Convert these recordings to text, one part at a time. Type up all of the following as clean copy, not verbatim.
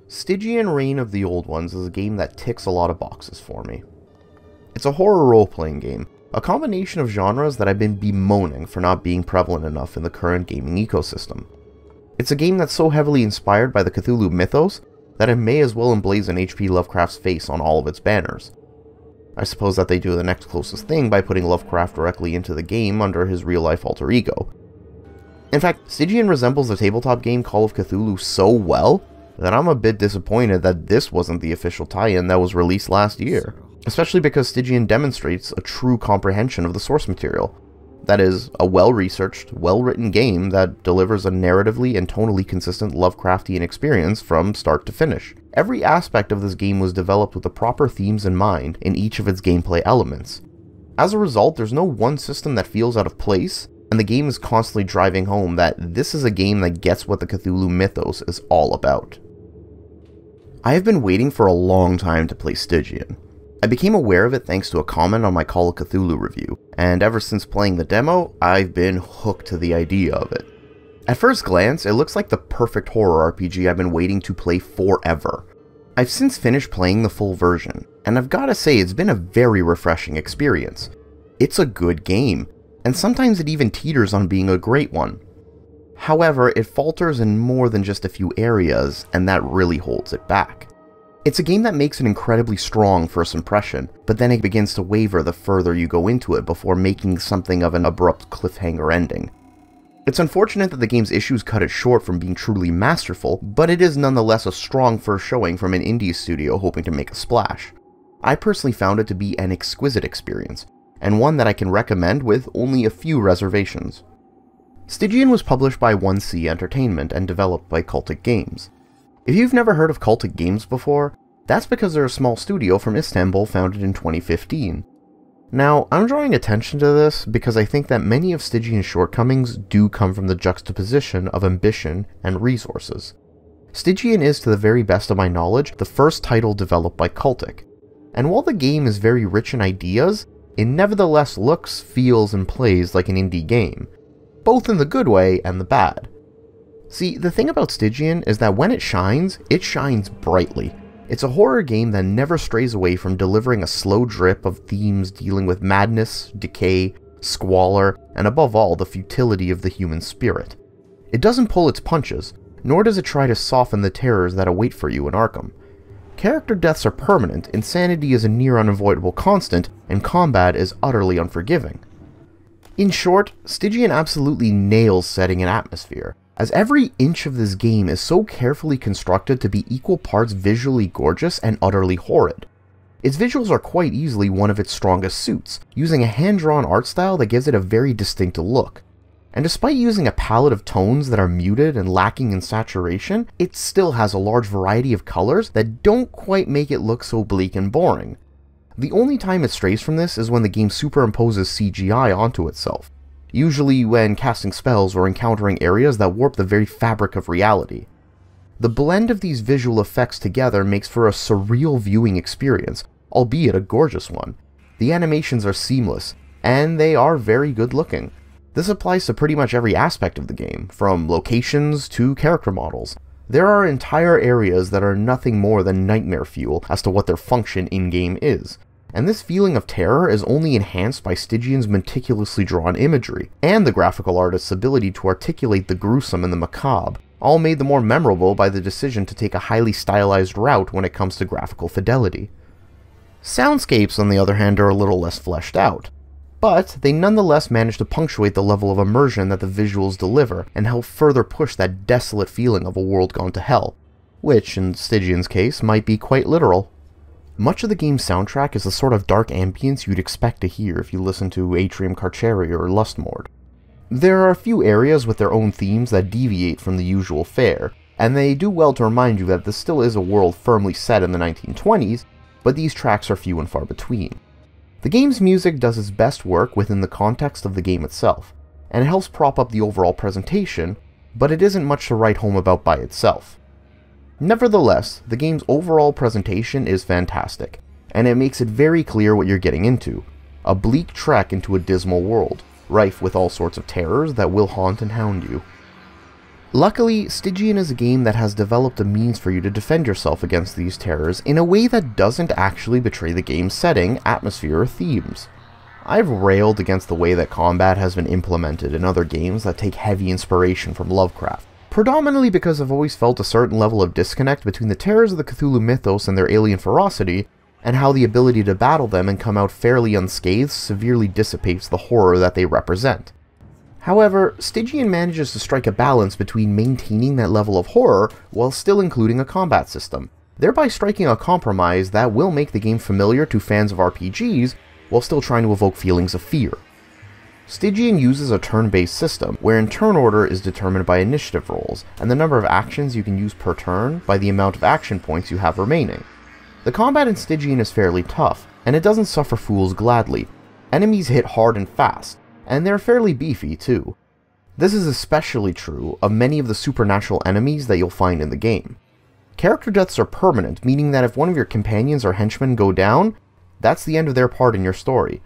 Stygian Reign of the Old Ones is a game that ticks a lot of boxes for me. It's a horror role-playing game, a combination of genres that I've been bemoaning for not being prevalent enough in the current gaming ecosystem. It's a game that's so heavily inspired by the Cthulhu Mythos that it may as well emblazon H.P. Lovecraft's face on all of its banners. I suppose that they do the next closest thing by putting Lovecraft directly into the game under his real-life alter ego. In fact, Stygian resembles the tabletop game Call of Cthulhu so well that I'm a bit disappointed that this wasn't the official tie-in that was released last year, especially because Stygian demonstrates a true comprehension of the source material. That is, a well-researched, well-written game that delivers a narratively and tonally consistent Lovecraftian experience from start to finish. Every aspect of this game was developed with the proper themes in mind in each of its gameplay elements. As a result, there's no one system that feels out of place, and the game is constantly driving home that this is a game that gets what the Cthulhu Mythos is all about. I have been waiting for a long time to play Stygian. I became aware of it thanks to a comment on my Call of Cthulhu review, and ever since playing the demo, I've been hooked to the idea of it. At first glance, it looks like the perfect horror RPG I've been waiting to play forever. I've since finished playing the full version, and I've gotta say it's been a very refreshing experience. It's a good game, and sometimes it even teeters on being a great one. However, it falters in more than just a few areas, and that really holds it back. It's a game that makes an incredibly strong first impression, but then it begins to waver the further you go into it before making something of an abrupt cliffhanger ending. It's unfortunate that the game's issues cut it short from being truly masterful, but it is nonetheless a strong first showing from an indie studio hoping to make a splash. I personally found it to be an exquisite experience, and one that I can recommend with only a few reservations. Stygian was published by 1C Entertainment and developed by Cultic Games. If you've never heard of Cultic Games before, that's because they're a small studio from Istanbul founded in 2015. Now, I'm drawing attention to this because I think that many of Stygian's shortcomings do come from the juxtaposition of ambition and resources. Stygian is, to the very best of my knowledge, the first title developed by Cultic, and while the game is very rich in ideas, it nevertheless looks, feels, and plays like an indie game, both in the good way and the bad. See, the thing about Stygian is that when it shines brightly. It's a horror game that never strays away from delivering a slow drip of themes dealing with madness, decay, squalor, and above all, the futility of the human spirit. It doesn't pull its punches, nor does it try to soften the terrors that await for you in Arkham. Character deaths are permanent, insanity is a near unavoidable constant, and combat is utterly unforgiving. In short, Stygian absolutely nails setting and atmosphere, as every inch of this game is so carefully constructed to be equal parts visually gorgeous and utterly horrid. Its visuals are quite easily one of its strongest suits, using a hand-drawn art style that gives it a very distinct look. And despite using a palette of tones that are muted and lacking in saturation, it still has a large variety of colors that don't quite make it look so bleak and boring. The only time it strays from this is when the game superimposes CGI onto itself, usually when casting spells or encountering areas that warp the very fabric of reality. The blend of these visual effects together makes for a surreal viewing experience, albeit a gorgeous one. The animations are seamless, and they are very good looking. This applies to pretty much every aspect of the game, from locations to character models. There are entire areas that are nothing more than nightmare fuel as to what their function in-game is, and this feeling of terror is only enhanced by Stygian's meticulously drawn imagery, and the graphical artist's ability to articulate the gruesome and the macabre, all made the more memorable by the decision to take a highly stylized route when it comes to graphical fidelity. Soundscapes, on the other hand, are a little less fleshed out, but they nonetheless manage to punctuate the level of immersion that the visuals deliver and help further push that desolate feeling of a world gone to hell, which, in Stygian's case, might be quite literal. Much of the game's soundtrack is the sort of dark ambience you'd expect to hear if you listen to Atrium Carceri or Lustmord. There are a few areas with their own themes that deviate from the usual fare, and they do well to remind you that this still is a world firmly set in the 1920s, but these tracks are few and far between. The game's music does its best work within the context of the game itself, and it helps prop up the overall presentation, but it isn't much to write home about by itself. Nevertheless, the game's overall presentation is fantastic, and it makes it very clear what you're getting into, a bleak trek into a dismal world. rife with all sorts of terrors that will haunt and hound you. Luckily, Stygian is a game that has developed a means for you to defend yourself against these terrors in a way that doesn't actually betray the game's setting, atmosphere, or themes. I've railed against the way that combat has been implemented in other games that take heavy inspiration from Lovecraft, predominantly because I've always felt a certain level of disconnect between the terrors of the Cthulhu Mythos and their alien ferocity, and how the ability to battle them and come out fairly unscathed severely dissipates the horror that they represent. However, Stygian manages to strike a balance between maintaining that level of horror while still including a combat system, thereby striking a compromise that will make the game familiar to fans of RPGs while still trying to evoke feelings of fear. Stygian uses a turn-based system, wherein turn order is determined by initiative rolls, and the number of actions you can use per turn by the amount of action points you have remaining. The combat in Stygian is fairly tough, and it doesn't suffer fools gladly. Enemies hit hard and fast, and they're fairly beefy too. This is especially true of many of the supernatural enemies that you'll find in the game. Character deaths are permanent, meaning that if one of your companions or henchmen go down, that's the end of their part in your story.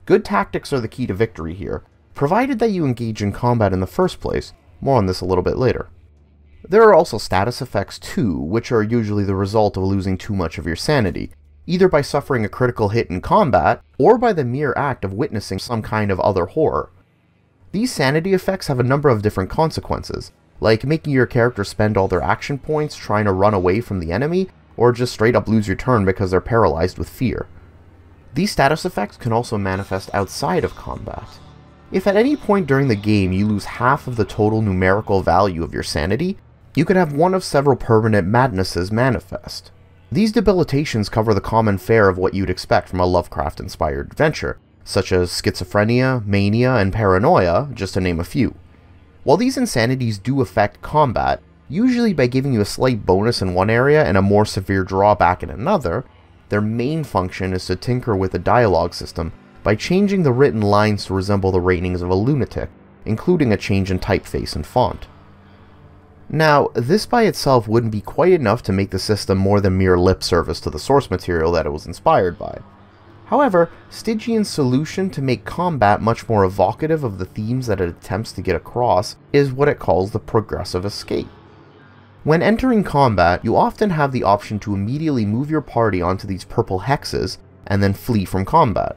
Good tactics are the key to victory here, provided that you engage in combat in the first place. More on this a little bit later. There are also status effects too, which are usually the result of losing too much of your sanity, either by suffering a critical hit in combat, or by the mere act of witnessing some kind of other horror. These sanity effects have a number of different consequences, like making your character spend all their action points trying to run away from the enemy, or just straight up lose your turn because they're paralyzed with fear. These status effects can also manifest outside of combat. If at any point during the game you lose half of the total numerical value of your sanity, you could have one of several permanent madnesses manifest. These debilitations cover the common fare of what you'd expect from a Lovecraft-inspired adventure, such as schizophrenia, mania, and paranoia, just to name a few. While these insanities do affect combat, usually by giving you a slight bonus in one area and a more severe drawback in another, their main function is to tinker with the dialogue system by changing the written lines to resemble the ratings of a lunatic, including a change in typeface and font. Now, this by itself wouldn't be quite enough to make the system more than mere lip service to the source material that it was inspired by. However, Stygian's solution to make combat much more evocative of the themes that it attempts to get across is what it calls the progressive escape. When entering combat, you often have the option to immediately move your party onto these purple hexes and then flee from combat.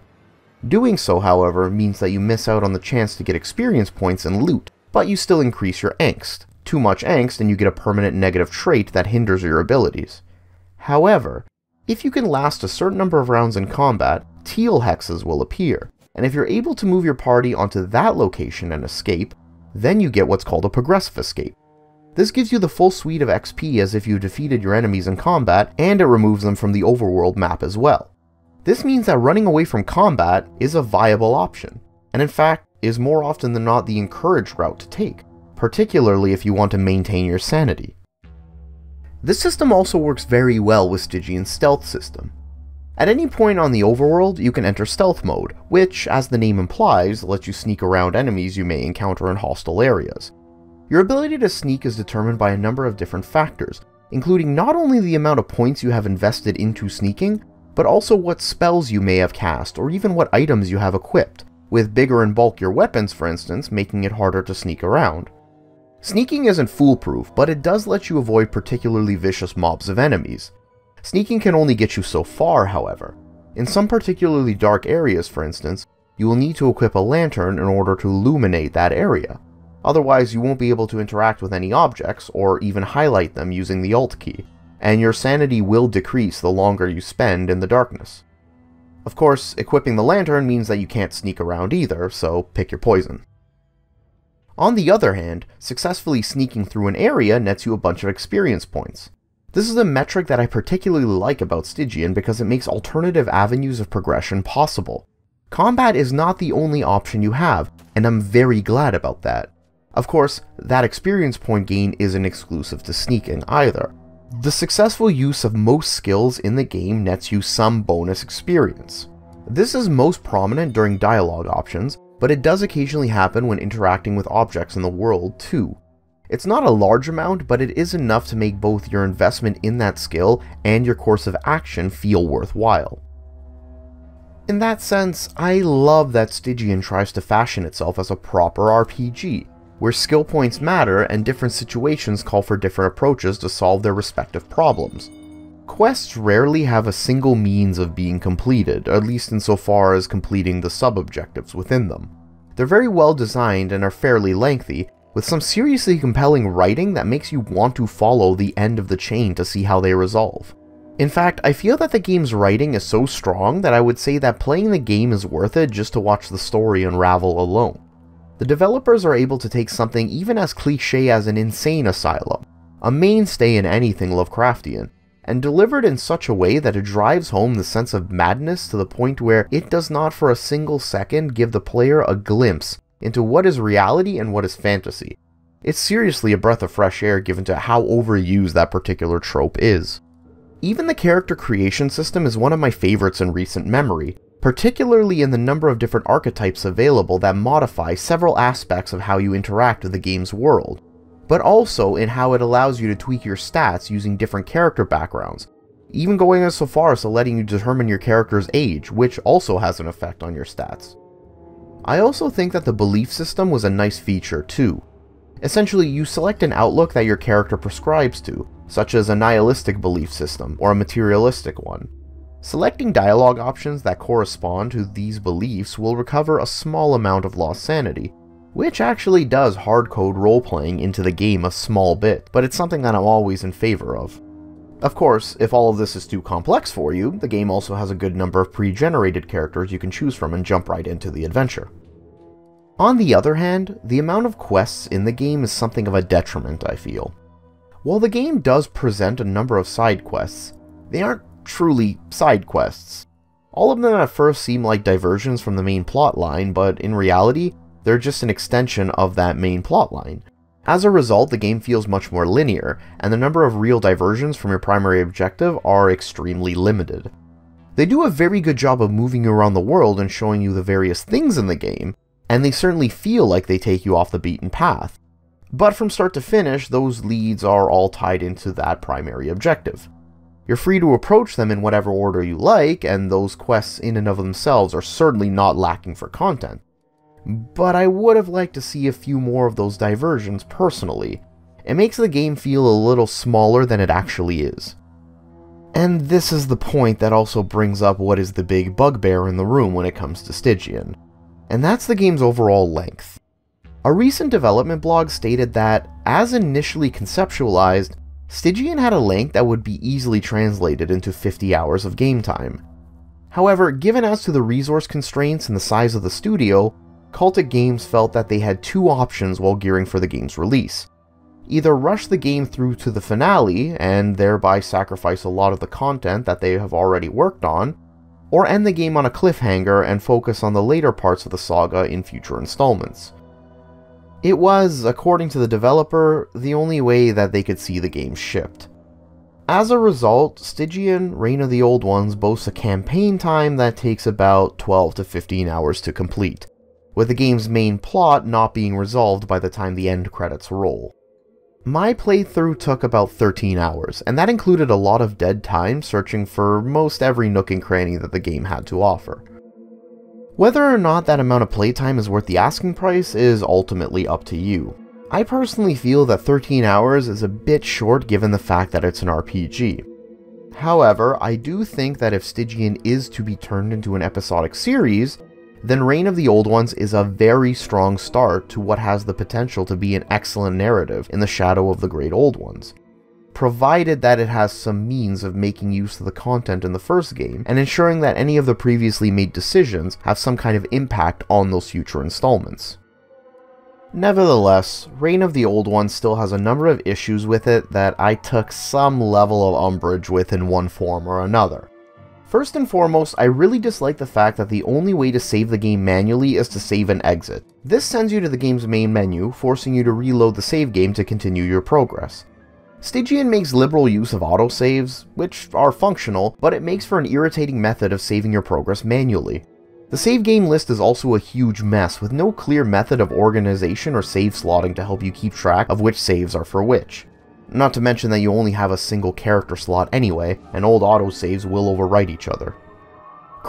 Doing so, however, means that you miss out on the chance to get experience points and loot, but you still increase your angst. Too much angst and you get a permanent negative trait that hinders your abilities. However, if you can last a certain number of rounds in combat, teal hexes will appear, and if you're able to move your party onto that location and escape, then you get what's called a progressive escape. This gives you the full suite of XP as if you defeated your enemies in combat, and it removes them from the overworld map as well. This means that running away from combat is a viable option, and in fact is more often than not the encouraged route to take, particularly if you want to maintain your sanity. This system also works very well with Stygian's stealth system. At any point on the overworld, you can enter stealth mode, which, as the name implies, lets you sneak around enemies you may encounter in hostile areas. Your ability to sneak is determined by a number of different factors, including not only the amount of points you have invested into sneaking, but also what spells you may have cast, or even what items you have equipped, with bigger and bulkier weapons, for instance, making it harder to sneak around. Sneaking isn't foolproof, but it does let you avoid particularly vicious mobs of enemies. Sneaking can only get you so far, however. In some particularly dark areas, for instance, you will need to equip a lantern in order to illuminate that area. Otherwise, you won't be able to interact with any objects, or even highlight them using the Alt key, and your sanity will decrease the longer you spend in the darkness. Of course, equipping the lantern means that you can't sneak around either, so pick your poison. On the other hand, successfully sneaking through an area nets you a bunch of experience points. This is a metric that I particularly like about Stygian because it makes alternative avenues of progression possible. Combat is not the only option you have, and I'm very glad about that. Of course, that experience point gain isn't exclusive to sneaking either. The successful use of most skills in the game nets you some bonus experience. This is most prominent during dialogue options, but it does occasionally happen when interacting with objects in the world too. It's not a large amount, but it is enough to make both your investment in that skill and your course of action feel worthwhile. In that sense, I love that Stygian tries to fashion itself as a proper RPG, where skill points matter and different situations call for different approaches to solve their respective problems. Quests rarely have a single means of being completed, at least insofar as completing the sub-objectives within them. They're very well designed and are fairly lengthy, with some seriously compelling writing that makes you want to follow the end of the chain to see how they resolve. In fact, I feel that the game's writing is so strong that I would say that playing the game is worth it just to watch the story unravel alone. The developers are able to take something even as cliché as an insane asylum, a mainstay in anything Lovecraftian, and deliver it in such a way that it drives home the sense of madness to the point where it does not for a single second give the player a glimpse into what is reality and what is fantasy. It's seriously a breath of fresh air given to how overused that particular trope is. Even the character creation system is one of my favorites in recent memory, particularly in the number of different archetypes available that modify several aspects of how you interact with the game's world, but also in how it allows you to tweak your stats using different character backgrounds, even going as so far as to letting you determine your character's age, which also has an effect on your stats. I also think that the belief system was a nice feature too. Essentially, you select an outlook that your character prescribes to, such as a nihilistic belief system or a materialistic one. Selecting dialogue options that correspond to these beliefs will recover a small amount of lost sanity, which actually does hardcode role-playing into the game a small bit, but it's something that I'm always in favor of. Of course, if all of this is too complex for you, the game also has a good number of pre-generated characters you can choose from and jump right into the adventure. On the other hand, the amount of quests in the game is something of a detriment, I feel. While the game does present a number of side quests, they aren't truly side quests. All of them at first seem like diversions from the main plotline, but in reality, they're just an extension of that main plotline. As a result, the game feels much more linear, and the number of real diversions from your primary objective are extremely limited. They do a very good job of moving you around the world and showing you the various things in the game, and they certainly feel like they take you off the beaten path. But from start to finish, those leads are all tied into that primary objective. You're free to approach them in whatever order you like, and those quests in and of themselves are certainly not lacking for content. But I would have liked to see a few more of those diversions personally. It makes the game feel a little smaller than it actually is. And this is the point that also brings up what is the big bugbear in the room when it comes to Stygian, and that's the game's overall length. A recent development blog stated that, as initially conceptualized, Stygian had a length that would be easily translated into 50 hours of game time. However, given as to the resource constraints and the size of the studio, Cultic Games felt that they had two options while gearing for the game's release. Either rush the game through to the finale, and thereby sacrifice a lot of the content that they have already worked on, or end the game on a cliffhanger and focus on the later parts of the saga in future installments. It was, according to the developer, the only way that they could see the game shipped. As a result, Stygian Reign of the Old Ones boasts a campaign time that takes about 12 to 15 hours to complete, with the game's main plot not being resolved by the time the end credits roll. My playthrough took about 13 hours, and that included a lot of dead time searching for most every nook and cranny that the game had to offer. Whether or not that amount of playtime is worth the asking price is ultimately up to you. I personally feel that 13 hours is a bit short given the fact that it's an RPG. However, I do think that if Stygian is to be turned into an episodic series, then Reign of the Old Ones is a very strong start to what has the potential to be an excellent narrative in the shadow of the Great Old Ones, provided that it has some means of making use of the content in the first game, and ensuring that any of the previously made decisions have some kind of impact on those future installments. Nevertheless, Reign of the Old Ones still has a number of issues with it that I took some level of umbrage with in one form or another. First and foremost, I really dislike the fact that the only way to save the game manually is to save and exit. This sends you to the game's main menu, forcing you to reload the save game to continue your progress. Stygian makes liberal use of autosaves, which are functional, but it makes for an irritating method of saving your progress manually. The save game list is also a huge mess, with no clear method of organization or save slotting to help you keep track of which saves are for which. Not to mention that you only have a single character slot anyway, and old autosaves will overwrite each other.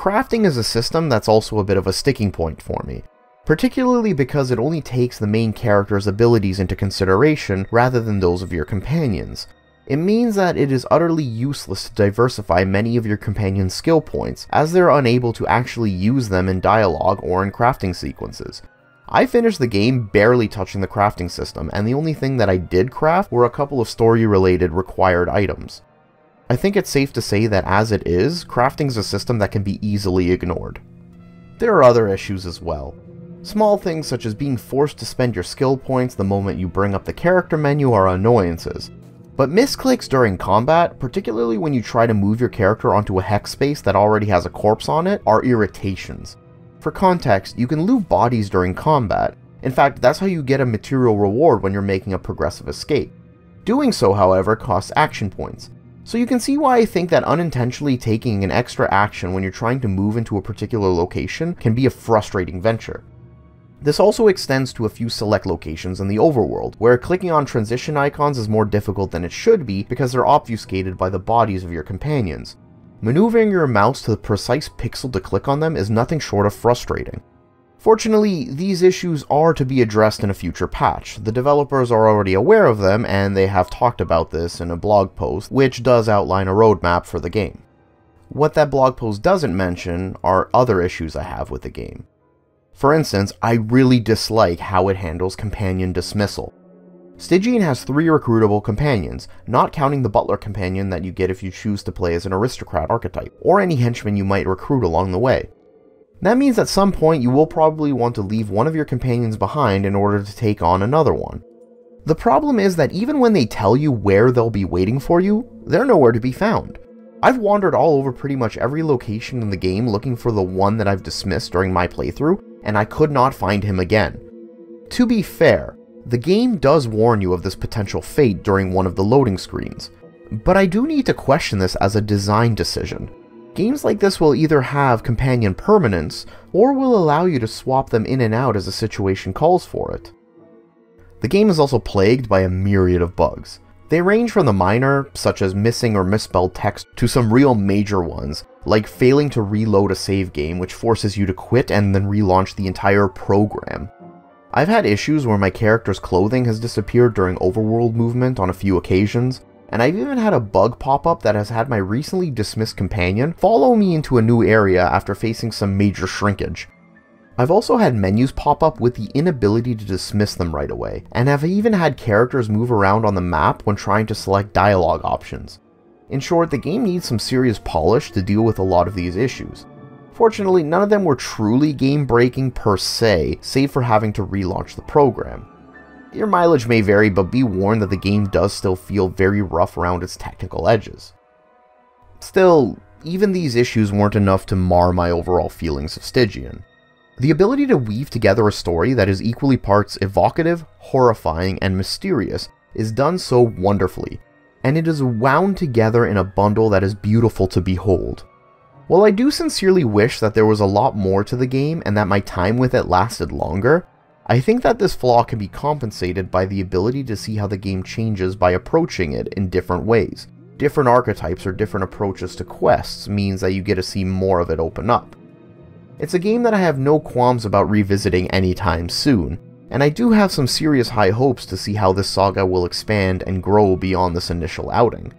crafting is a system that's also a bit of a sticking point for me, particularly because it only takes the main character's abilities into consideration rather than those of your companions. It means that it is utterly useless to diversify many of your companions' skill points, as they're unable to actually use them in dialogue or in crafting sequences. I finished the game barely touching the crafting system, and the only thing that I did craft were a couple of story-related required items. I think it's safe to say that as it is, crafting is a system that can be easily ignored. There are other issues as well. Small things such as being forced to spend your skill points the moment you bring up the character menu are annoyances. But misclicks during combat, particularly when you try to move your character onto a hex space that already has a corpse on it, are irritations. For context, you can loot bodies during combat. In fact, that's how you get a material reward when you're making a progressive escape. Doing so, however, costs action points. So you can see why I think that unintentionally taking an extra action when you're trying to move into a particular location can be a frustrating venture. This also extends to a few select locations in the overworld, where clicking on transition icons is more difficult than it should be because they're obfuscated by the bodies of your companions. Maneuvering your mouse to the precise pixel to click on them is nothing short of frustrating. Fortunately, these issues are to be addressed in a future patch. The developers are already aware of them, and they have talked about this in a blog post, which does outline a roadmap for the game. What that blog post doesn't mention are other issues I have with the game. For instance, I really dislike how it handles companion dismissal. Stygian has 3 recruitable companions, not counting the butler companion that you get if you choose to play as an aristocrat archetype, or any henchmen you might recruit along the way. That means at some point you will probably want to leave one of your companions behind in order to take on another one. The problem is that even when they tell you where they'll be waiting for you, they're nowhere to be found. I've wandered all over pretty much every location in the game looking for the one that I've dismissed during my playthrough, and I could not find him again. To be fair, the game does warn you of this potential fate during one of the loading screens, but I do need to question this as a design decision. Games like this will either have companion permanence, or will allow you to swap them in and out as the situation calls for it. The game is also plagued by a myriad of bugs. They range from the minor, such as missing or misspelled text, to some real major ones, like failing to reload a save game which forces you to quit and then relaunch the entire program. I've had issues where my character's clothing has disappeared during overworld movement on a few occasions, and I've even had a bug pop up that has had my recently dismissed companion follow me into a new area after facing some major shrinkage. I've also had menus pop up with the inability to dismiss them right away, and have even had characters move around on the map when trying to select dialogue options. In short, the game needs some serious polish to deal with a lot of these issues. Fortunately, none of them were truly game-breaking per se, save for having to relaunch the program. Your mileage may vary, but be warned that the game does still feel very rough around its technical edges. Still, even these issues weren't enough to mar my overall feelings of Stygian. The ability to weave together a story that is equally parts evocative, horrifying, and mysterious is done so wonderfully, and it is wound together in a bundle that is beautiful to behold. While I do sincerely wish that there was a lot more to the game and that my time with it lasted longer, I think that this flaw can be compensated by the ability to see how the game changes by approaching it in different ways. Different archetypes or different approaches to quests means that you get to see more of it open up. It's a game that I have no qualms about revisiting anytime soon, and I do have some serious high hopes to see how this saga will expand and grow beyond this initial outing.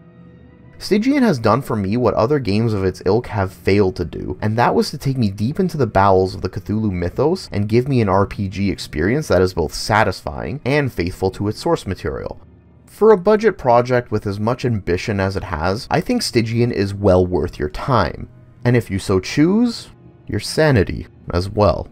Stygian has done for me what other games of its ilk have failed to do, and that was to take me deep into the bowels of the Cthulhu Mythos and give me an RPG experience that is both satisfying and faithful to its source material. For a budget project with as much ambition as it has, I think Stygian is well worth your time, and if you so choose, your sanity as well.